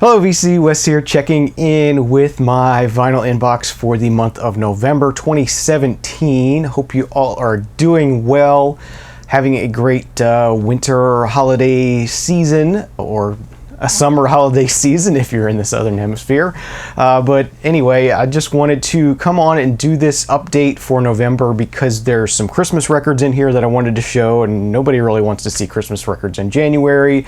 Hello, VC West here, checking in with my vinyl inbox for the month of November 2017. Hope you all are doing well, having a great winter holiday season, or a summer holiday season if you're in the Southern Hemisphere. But anyway, I just wanted to come on and do this update for November because there's some Christmas records in here that I wanted to show, and nobody really wants to see Christmas records in January.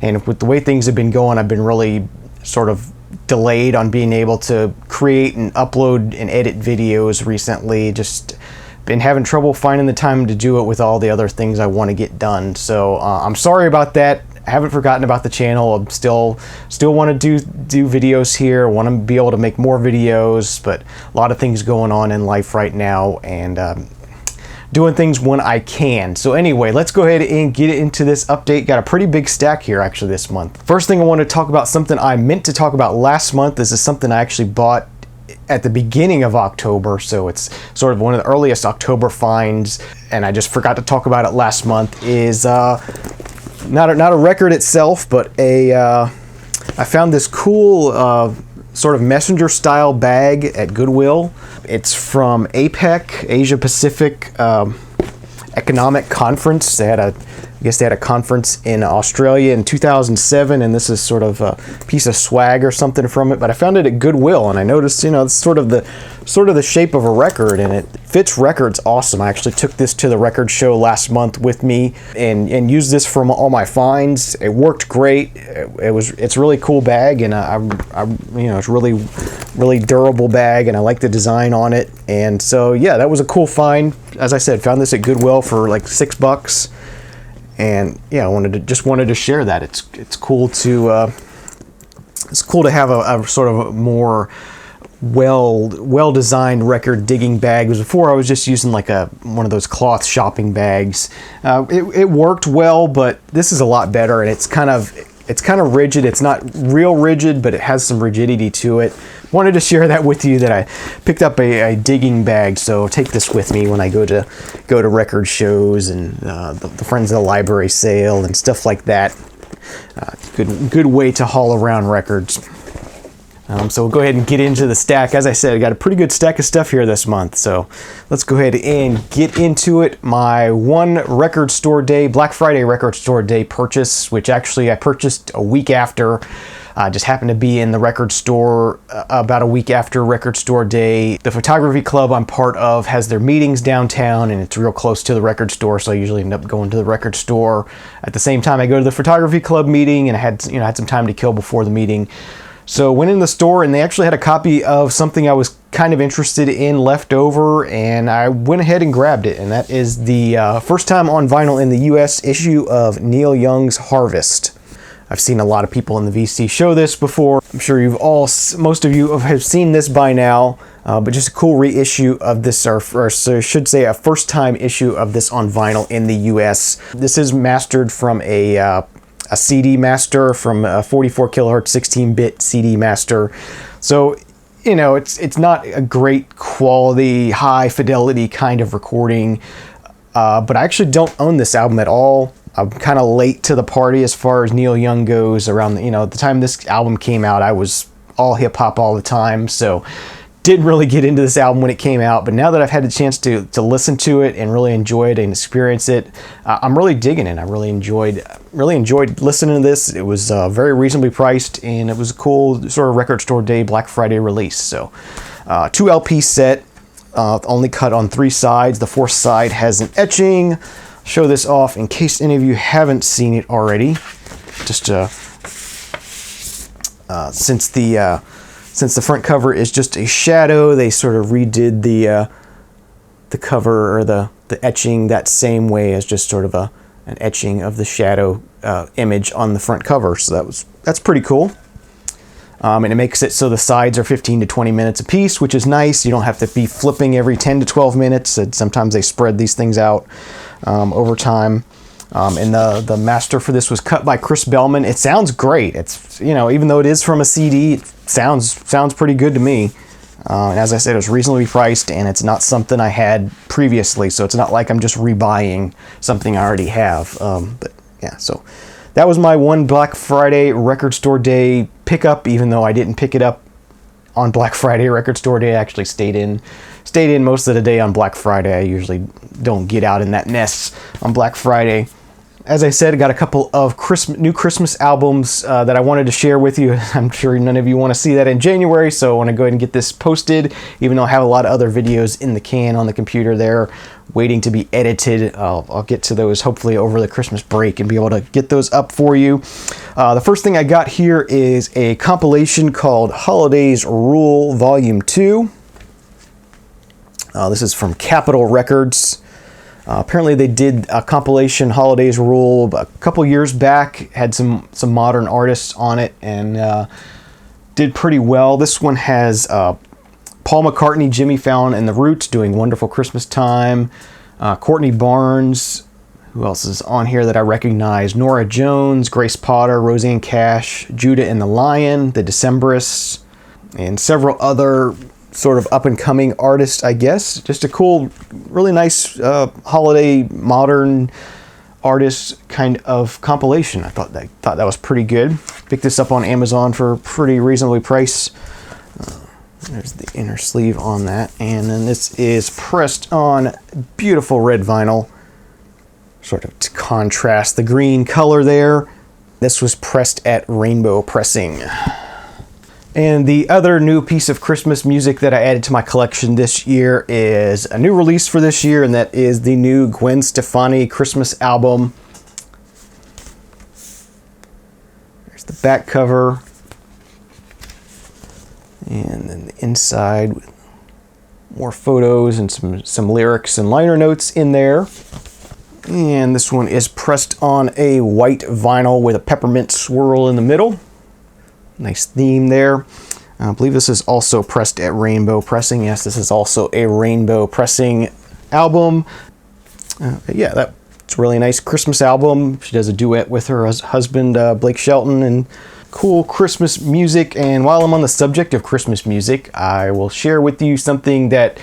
And with the way things have been going, I've been really sort of delayed on being able to create and upload and edit videos recently. Just been having trouble finding the time to do it with all the other things I want to get done. So I'm sorry about that. I haven't forgotten about the channel. I'm still want to do videos here. Want to be able to make more videos, but a lot of things going on in life right now, and doing things when I can. So anyway, let's go ahead and get into this update. Got a pretty big stack here actually this month. First thing I want to talk about, something I meant to talk about last month. This is something I actually bought at the beginning of October, so it's sort of one of the earliest October finds, and I just forgot to talk about it last month. Is not a record itself, but I found this cool sort of messenger style bag at Goodwill. It's from APEC, Asia Pacific Economic Conference. I guess they had a conference in Australia in 2007, and this is sort of a piece of swag or something from it. But I found it at Goodwill, and I noticed, it's sort of the shape of a record, and it fits records awesome. I actually took this to the record show last month with me and used this for all my finds. It worked great. It's a really cool bag, and it's really durable bag, and I like the design on it. And so yeah, that was a cool find. As I said, found this at Goodwill for like $6. And yeah, I just wanted to share that. It's cool to have a sort of a more well designed record digging bag. Because before I was just using like one of those cloth shopping bags. It worked well, but this is a lot better, and it's kind of rigid. It's not real rigid, but it has some rigidity to it. Wanted to share that with you, that I picked up a digging bag, so take this with me when I go to record shows and the Friends of the Library sale and stuff like that. Good way to haul around records. So we'll go ahead and get into the stack. As I said, I got a pretty good stack of stuff here this month, so let's go ahead and get into it. My one record store day, Black Friday record store day purchase, which actually I purchased a week after. Just happened to be in the record store about a week after record store day. The photography club I'm part of has their meetings downtown, and it's real close to the record store, so I usually end up going to the record store at the same time I go to the photography club meeting, and I had some time to kill before the meeting. So went in the store, and they actually had a copy of something I was kind of interested in left over, and I went ahead and grabbed it. And that is the first time on vinyl in the US issue of Neil Young's Harvest. I've seen a lot of people in the VC show this before. I'm sure most of you have seen this by now, but just a cool reissue of this, or so I should say a first time issue of this on vinyl in the US. This is mastered from a CD master, from a 44 kilohertz 16-bit CD master. So, it's not a great quality, high fidelity kind of recording, but I actually don't own this album at all. I'm kind of late to the party as far as Neil Young goes. Around the time this album came out, I was all hip hop all the time, so didn't really get into this album when it came out. But now that I've had the chance to listen to it and really enjoy it and experience it, I'm really digging it. I really enjoyed listening to this. It was very reasonably priced, and it was a cool sort of record store day Black Friday release. So 2 LP set, only cut on 3 sides. The 4th side has an etching. Show this off in case any of you haven't seen it already. Just since the front cover is just a shadow, they sort of redid the cover, or the etching, that same way as just sort of an etching of the shadow image on the front cover. So that's pretty cool. And it makes it so the sides are 15 to 20 minutes a piece, which is nice. You don't have to be flipping every 10 to 12 minutes. And sometimes they spread these things out over time. And the master for this was cut by Chris Bellman. It sounds great. It's, even though it is from a CD, it sounds pretty good to me. And as I said, it was reasonably priced, and it's not something I had previously, so it's not like I'm just rebuying something I already have. But yeah, so that was my one Black Friday record store day pickup, even though I didn't pick it up on Black Friday record store day. I actually stayed in most of the day on Black Friday. I usually don't get out in that mess on Black Friday. As I said, I got a couple of new Christmas albums that I wanted to share with you. I'm sure none of you want to see that in January, so I want to go ahead and get this posted, even though I have a lot of other videos in the can on the computer there waiting to be edited. I'll get to those hopefully over the Christmas break and be able to get those up for you. The first thing I got here is a compilation called Holidays Rule Volume 2. This is from Capitol Records. Apparently they did a compilation, Holidays Rule, a couple years back, had some modern artists on it, and did pretty well. This one has Paul McCartney, Jimmy Fallon, and The Roots doing Wonderful Christmas Time, Courtney Barnes, who else is on here that I recognize, Norah Jones, Grace Potter, Roseanne Cash, Judah and the Lion, The Decemberists, and several other sort of up-and-coming artist, I guess. Just a cool, really nice holiday modern artist kind of compilation. I thought that was pretty good. Picked this up on Amazon for a pretty reasonably price. There's the inner sleeve on that, and then this is pressed on beautiful red vinyl, sort of to contrast the green color there. This was pressed at Rainbow Pressing. And the other new piece of Christmas music that I added to my collection this year is a new release for this year, and that is the new Gwen Stefani Christmas album. There's the back cover. And then the inside with more photos and some lyrics and liner notes in there. And this one is pressed on a white vinyl with a peppermint swirl in the middle. Nice theme there. I believe this is also pressed at Rainbow Pressing. Yes, this is also a Rainbow Pressing album. Yeah, that's a really nice Christmas album. She does a duet with her husband, Blake Shelton, and cool Christmas music. And while I'm on the subject of Christmas music, I will share with you something that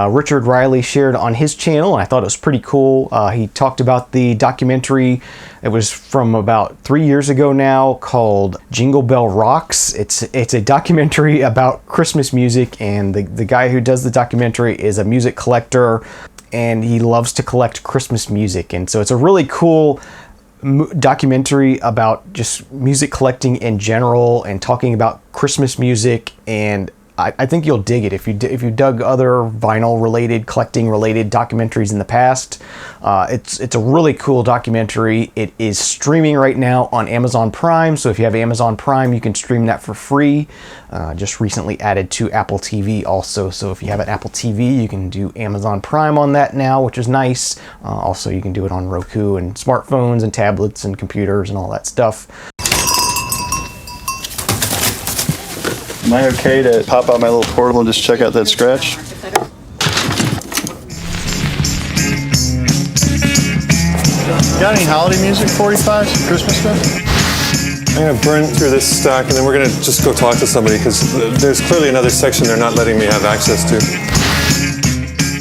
Richard Riley shared on his channel, and I thought it was pretty cool. He talked about the documentary. It was from about 3 years ago now, called Jingle Bell Rocks. It's a documentary about Christmas music, and the guy who does the documentary is a music collector, and he loves to collect Christmas music. And so it's a really cool documentary about just music collecting in general and talking about Christmas music, and I think you'll dig it if you dug other vinyl related, collecting related documentaries in the past. It's a really cool documentary. It is streaming right now on Amazon Prime, so if you have Amazon Prime, you can stream that for free. Just recently added to Apple TV also, so if you have an Apple TV, you can do Amazon Prime on that now, which is nice. Also, you can do it on Roku and smartphones and tablets and computers and all that stuff. Am I okay to pop out my little portable and just check out that scratch? Got any holiday music, 45, some Christmas stuff? I'm going to burn through this stack, and then we're going to just go talk to somebody, because there's clearly another section they're not letting me have access to.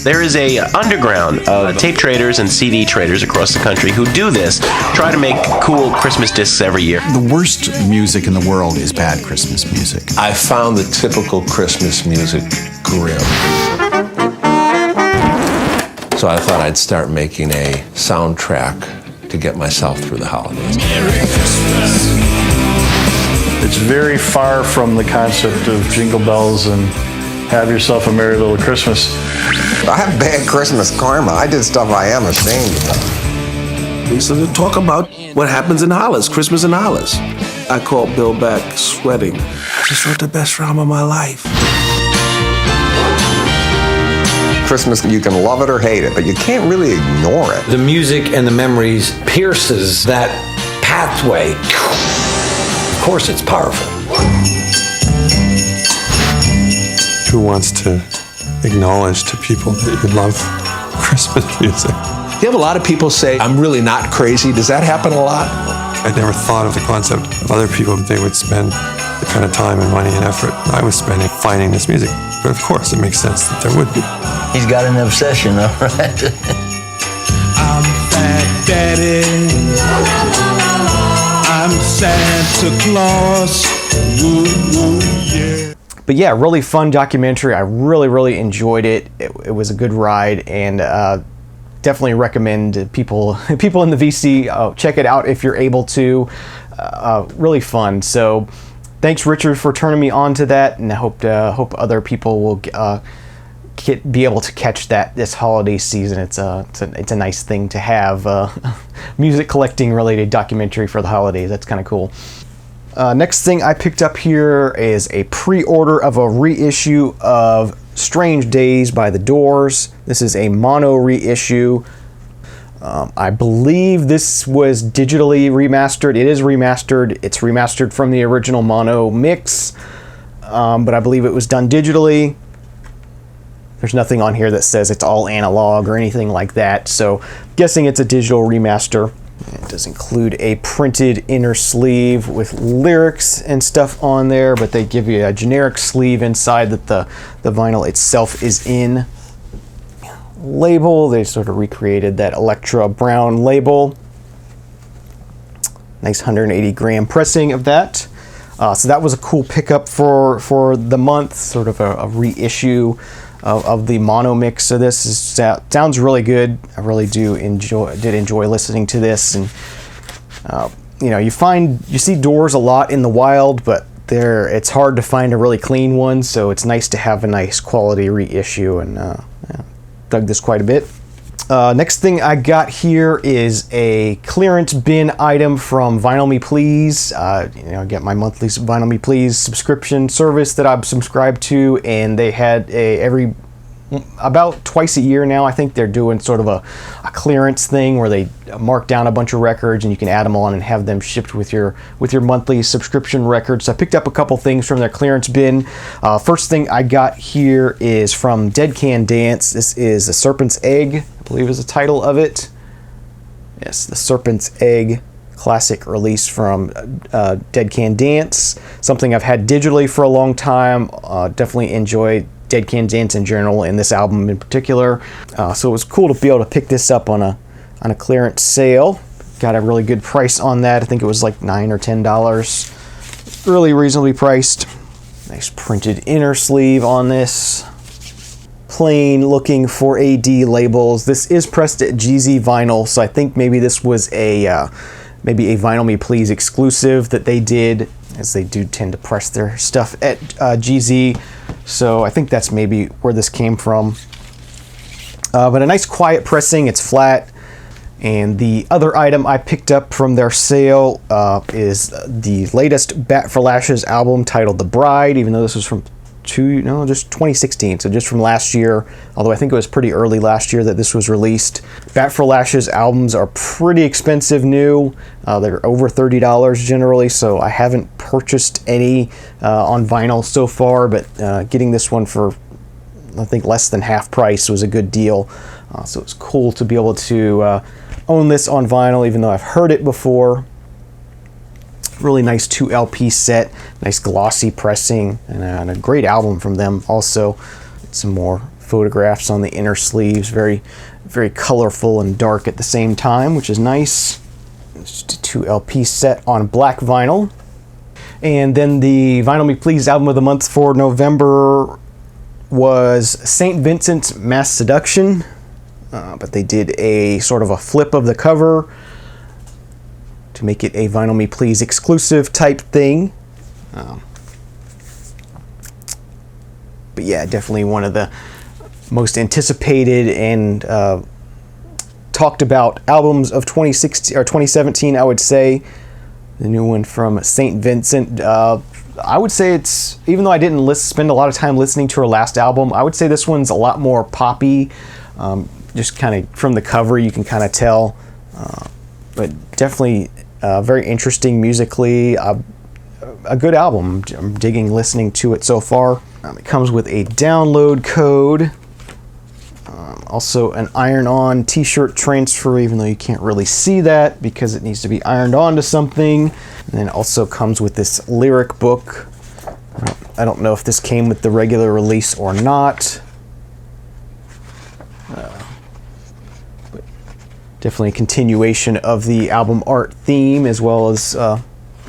There is a underground of tape traders and CD traders across the country who do this, try to make cool Christmas discs every year. The worst music in the world is bad Christmas music. I found the typical Christmas music grim. So I thought I'd start making a soundtrack to get myself through the holidays. Merry Christmas. It's very far from the concept of jingle bells and have yourself a merry little Christmas. I have bad Christmas karma. I did stuff I am ashamed of. So to talk about what happens in Hollis, Christmas in Hollis. I called Bill back sweating. I just wrote the best drama of my life. Christmas, you can love it or hate it, but you can't really ignore it. The music and the memories pierces that pathway. Of course it's powerful. Who wants to acknowledge to people that you love Christmas music? You have a lot of people say, I'm really not crazy. Does that happen a lot? I never thought of the concept of other people that they would spend the kind of time and money and effort I was spending finding this music. But of course, it makes sense that there would be. He's got an obsession, all right? I'm Fat Daddy. Santa Claus. Woo, woo, yeah. But yeah, really fun documentary. I really enjoyed it. It was a good ride, and definitely recommend people in the VC check it out if you're able to. Really fun. So thanks, Richard, for turning me on to that, and I hope other people will be able to catch that this holiday season. It's a nice thing to have music collecting related documentary for the holidays. That's kind of cool. Next thing I picked up here is a pre-order of a reissue of Strange Days by The Doors. This is a mono reissue. I believe this was digitally remastered. It is remastered. It's remastered from the original mono mix, but I believe it was done digitally. There's nothing on here that says it's all analog or anything like that, so guessing it's a digital remaster. It does include a printed inner sleeve with lyrics and stuff on there, but they give you a generic sleeve inside that the vinyl itself is in. Label, they sort of recreated that Electra brown label. Nice 180 gram pressing of that. So that was a cool pickup for the month, sort of a reissue of the mono mix. So this sounds really good. I really did enjoy listening to this, and you see Doors a lot in the wild, but it's hard to find a really clean one. So it's nice to have a nice quality reissue, and dug this quite a bit. Next thing I got here is a clearance bin item from Vinyl Me Please. I get my monthly Vinyl Me Please subscription service that I'm subscribed to, and they had about twice a year now, I think they're doing sort of a clearance thing where they mark down a bunch of records and you can add them on and have them shipped with your monthly subscription records. So I picked up a couple things from their clearance bin. First thing I got here is from Dead Can Dance. This is The Serpent's Egg, I believe is the title of it. Yes, The Serpent's Egg classic release from Dead Can Dance. Something I've had digitally for a long time. Definitely enjoy Dead Can Dance in general, and this album in particular. So it was cool to be able to pick this up on a clearance sale. Got a really good price on that. I think it was like $9 or $10. Really reasonably priced. Nice printed inner sleeve on this. Plain looking 4AD labels. This is pressed at GZ Vinyl, so I think maybe this was maybe a Vinyl Me Please exclusive that they did, as they do tend to press their stuff at GZ. So I think that's maybe where this came from. But a nice quiet pressing, it's flat. And the other item I picked up from their sale is the latest Bat for Lashes album titled The Bride, even though this was from just 2016, so just from last year, although I think it was pretty early last year that this was released. Bat for Lashes albums are pretty expensive new. They're over $30 generally, so I haven't purchased any on vinyl so far, but getting this one for I think less than half price was a good deal. So it's cool to be able to own this on vinyl, even though I've heard it before. Really nice 2 LP set, nice glossy pressing, and a great album from them also. Some more photographs on the inner sleeves, very, very colorful and dark at the same time, which is nice. Just a 2 LP set on black vinyl. And then the Vinyl Me Please album of the month for November was St. Vincent's Mass Seduction, but they did a sort of a flip of the cover to make it a Vinyl Me Please exclusive type thing. But yeah, definitely one of the most anticipated and talked about albums of 2016 or 2017, I would say. The new one from St. Vincent. I would say it's, even though I didn't spend a lot of time listening to her last album, I would say this one's a lot more poppy. Just kind of from the cover, you can kind of tell. But definitely very interesting musically. A good album. I'm digging listening to it so far. It comes with a download code. Also an iron-on t-shirt transfer, even though you can't really see that because it needs to be ironed on to something. And then it also comes with this lyric book. I don't know if this came with the regular release or not. But definitely a continuation of the album art theme, as well as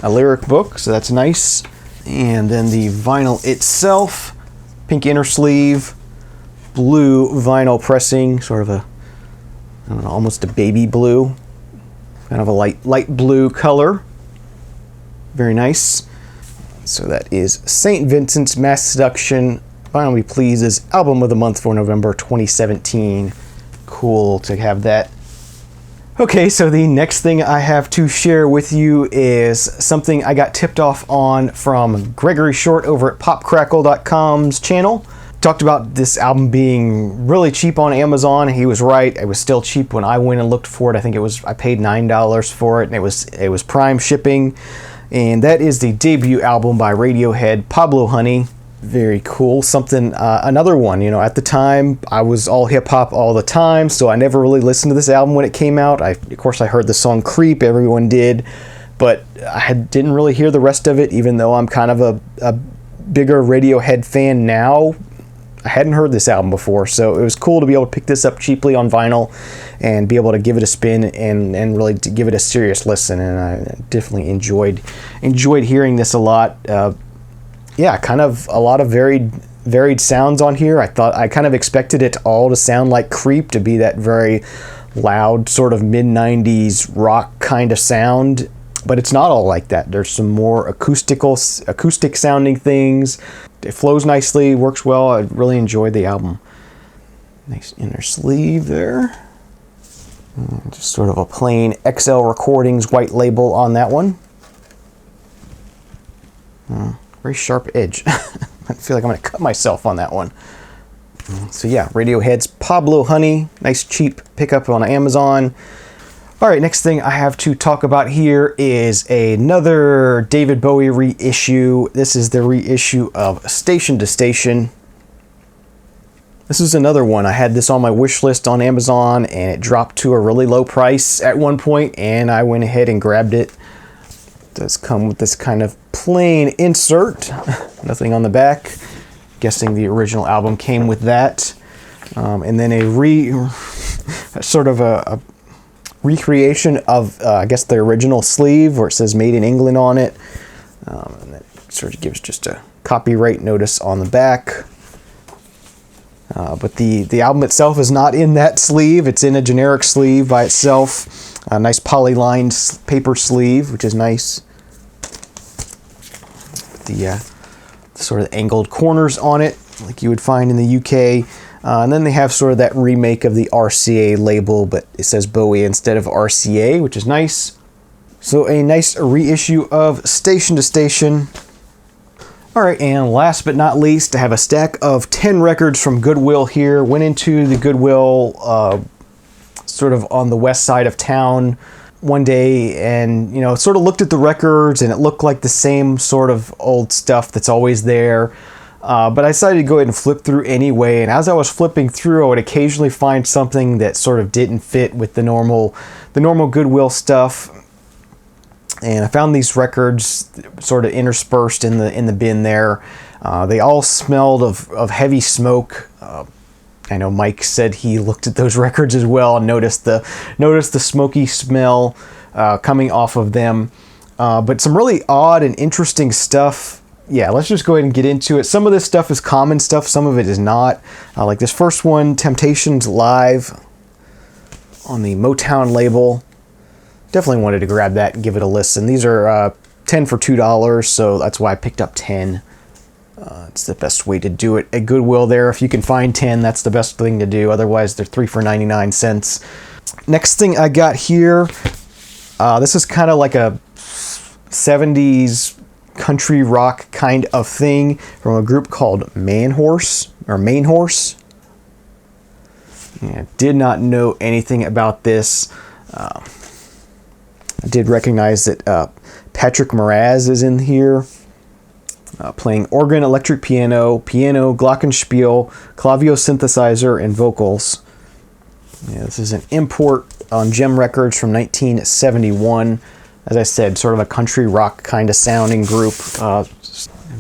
a lyric book, so that's nice. And then the vinyl itself, pink inner sleeve, blue vinyl pressing, sort of a, I don't know, almost a baby blue, kind of a light blue color. Very nice. So that is St. Vincent's Mass Seduction, Finally Please's album of the month for November 2017. Cool to have that. Okay, so the next thing I have to share with you is something I got tipped off on from Gregory Short over at popcrackle.com's channel. Talked about this album being really cheap on Amazon. He was right. It was still cheap when I went and looked for it. I think I paid $9 for it, and it was Prime shipping. And that is the debut album by Radiohead, Pablo Honey. Very cool. Something, another one, at the time I was all hip hop all the time, so I never really listened to this album when it came out. Of course I heard the song Creep, everyone did, but I didn't really hear the rest of it, even though I'm kind of a bigger Radiohead fan now. I hadn't heard this album before, so it was cool to be able to pick this up cheaply on vinyl and be able to give it a spin and really to give it a serious listen, and I definitely enjoyed hearing this a lot. Yeah, kind of a lot of varied sounds on here. I kind of expected it all to sound like Creep, to be that very loud sort of mid-90s rock kind of sound, but it's not all like that. There's some more acoustic sounding things. It flows nicely, works well. I really enjoyed the album. Nice inner sleeve there. Just sort of a plain XL Recordings white label on that one. Very sharp edge. I feel like I'm going to cut myself on that one. So yeah, Radiohead's Pablo Honey. Nice cheap pickup on Amazon. All right, next thing I have to talk about here is another David Bowie reissue. This is the reissue of Station to Station. This is another one. I had this on my wish list on Amazon, and it dropped to a really low price at one point, and I went ahead and grabbed it. It does come with this kind of plain insert. Nothing on the back. Guessing the original album came with that. And then a recreation of, I guess, the original sleeve where it says Made in England on it. And that sort of gives just a copyright notice on the back. But the album itself is not in that sleeve. It's in a generic sleeve by itself. A nice poly-lined paper sleeve, which is nice. With the sort of angled corners on it, like you would find in the UK. And then they have sort of that remake of the RCA label, but it says Bowie instead of RCA, which is nice. So a nice reissue of Station to Station. All right, and last but not least, I have a stack of 10 records from Goodwill here. Went into the Goodwill sort of on the west side of town one day, and sort of looked at the records, and it looked like the same sort of old stuff that's always there. But I decided to go ahead and flip through anyway, and as I was flipping through, I would occasionally find something that sort of didn't fit with the normal Goodwill stuff. And I found these records sort of interspersed in the bin there. They all smelled of heavy smoke. I know Mike said he looked at those records as well and noticed the smoky smell coming off of them. But some really odd and interesting stuff. Yeah, let's just go ahead and get into it. Some of this stuff is common stuff, some of it is not. Like this first one, Temptations Live on the Motown label. Definitely wanted to grab that and give it a listen. These are 10 for $2, so that's why I picked up 10. It's the best way to do it at Goodwill there. If you can find 10, that's the best thing to do. Otherwise, they're 3 for 99 cents. Next thing I got here, this is kind of like a 70s country rock kind of thing from a group called Main Horse. Yeah, did not know anything about this. I did recognize that Patrick Moraz is in here, playing organ, electric piano, glockenspiel, clavio synthesizer, and vocals. Yeah, this is an import on Gem Records from 1971. As I said, sort of a country rock kind of sounding group.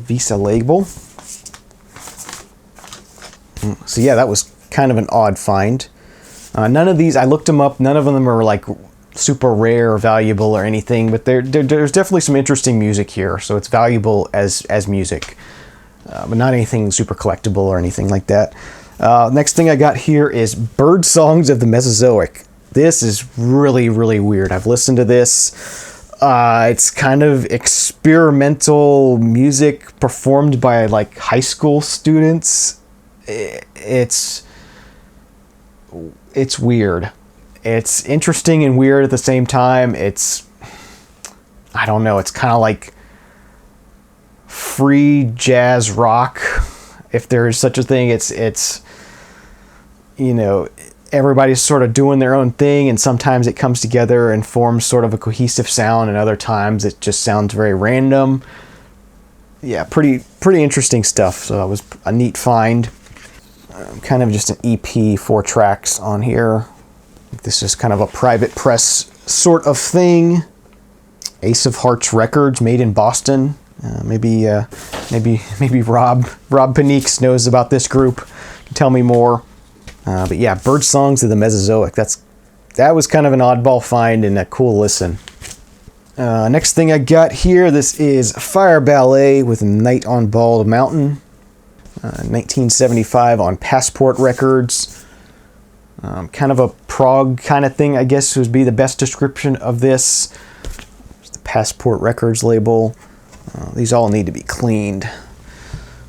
Visa label. So yeah, that was kind of an odd find. None of these, I looked them up, none of them are like super rare or valuable or anything, but there's definitely some interesting music here, so it's valuable as music, but not anything super collectible or anything like that. Next thing I got here is Bird Songs of the Mesozoic. This is really, really weird. I've listened to this. It's kind of experimental music performed by like high school students. It's weird. It's interesting and weird at the same time. I don't know, it's kind of like free jazz rock, if there's such a thing. It's you know, everybody's sort of doing their own thing, and sometimes it comes together and forms sort of a cohesive sound, and other times it just sounds very random. Yeah, pretty interesting stuff. So it was a neat find. Kind of just an EP, 4 tracks on here. This is kind of a private press sort of thing. Ace of Hearts Records, made in Boston. Maybe Rob Paniques knows about this group. Can tell me more. But yeah, Bird Songs of the Mesozoic. That was kind of an oddball find and a cool listen. Next thing I got here, this is Fire Ballet with Night on Bald Mountain. 1975 on Passport Records. Kind of a prog kind of thing, I guess would be the best description of this. It's the Passport Records label. These all need to be cleaned.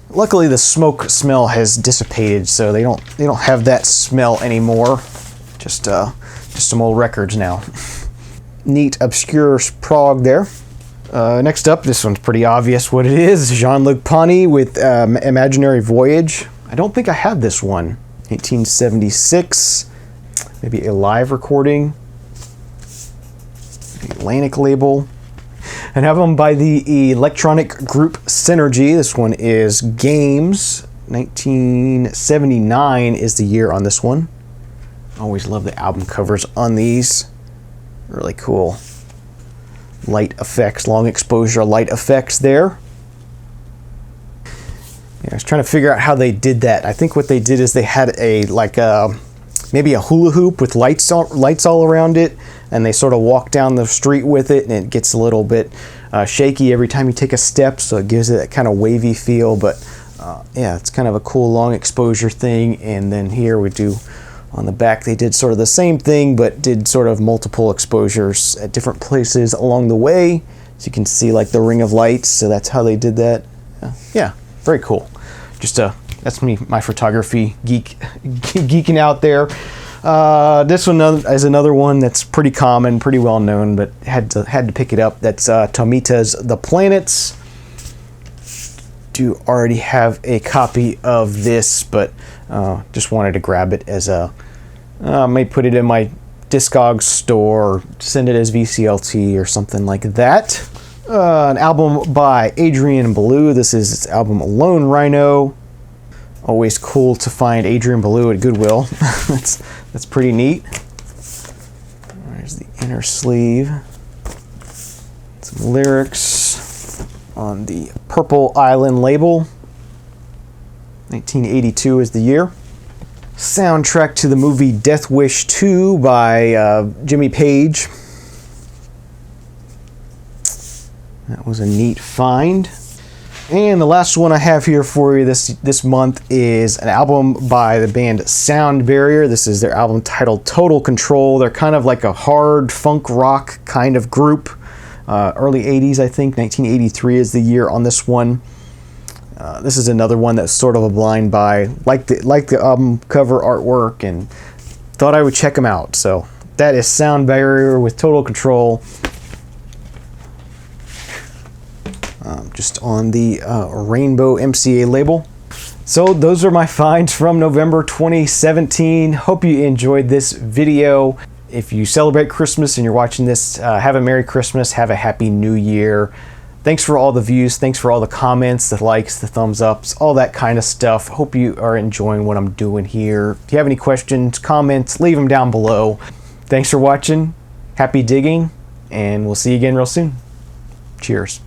Luckily, the smoke smell has dissipated, so they don't have that smell anymore. Just some old records now. Neat, obscure prog there. Next up, this one's pretty obvious what it is. Jean-Luc Ponty with Imaginary Voyage. I don't think I have this one. 1876. Maybe a live recording. The Atlantic label. An album by the electronic group Synergy. This one is Games. 1979 is the year on this one. Always love the album covers on these. Really cool. Light effects, long exposure light effects there. Yeah, I was trying to figure out how they did that. I think what they did is they had maybe a hula hoop with lights all around it, and they sort of walk down the street with it, and it gets a little bit shaky every time you take a step, so it gives it that kind of wavy feel. But yeah, it's kind of a cool long exposure thing. And then here we do on the back, they did sort of the same thing, but did sort of multiple exposures at different places along the way. So you can see like the ring of lights. So that's how they did that. Yeah, very cool. Just that's me, my photography geeking out there. This one is another one that's pretty common, pretty well known, but had to pick it up. That's Tomita's The Planets. Do already have a copy of this, but just wanted to grab it as a may put it in my Discogs store, or send it as VCLT or something like that. An album by Adrian Belew. This is his album Lone Rhino. Always cool to find Adrian Belew at Goodwill. that's pretty neat. There's the inner sleeve. Some lyrics on the Purple Island label. 1982 is the year. Soundtrack to the movie Death Wish 2 by Jimmy Page. That was a neat find. And the last one I have here for you this month is an album by the band Sound Barrier. This is their album titled Total Control. They're kind of like a hard funk rock kind of group. Early 80s, I think. 1983 is the year on this one. This is another one that's sort of a blind buy. Like the album cover artwork, and thought I would check them out. So that is Sound Barrier with Total Control. Just on the Rainbow MCA label. So those are my finds from November 2017. Hope you enjoyed this video. If you celebrate Christmas and you're watching this, have a Merry Christmas, have a Happy New Year. Thanks for all the views, thanks for all the comments, the likes, the thumbs ups, all that kind of stuff. Hope you are enjoying what I'm doing here. If you have any questions, comments, leave them down below. Thanks for watching, happy digging, and we'll see you again real soon. Cheers.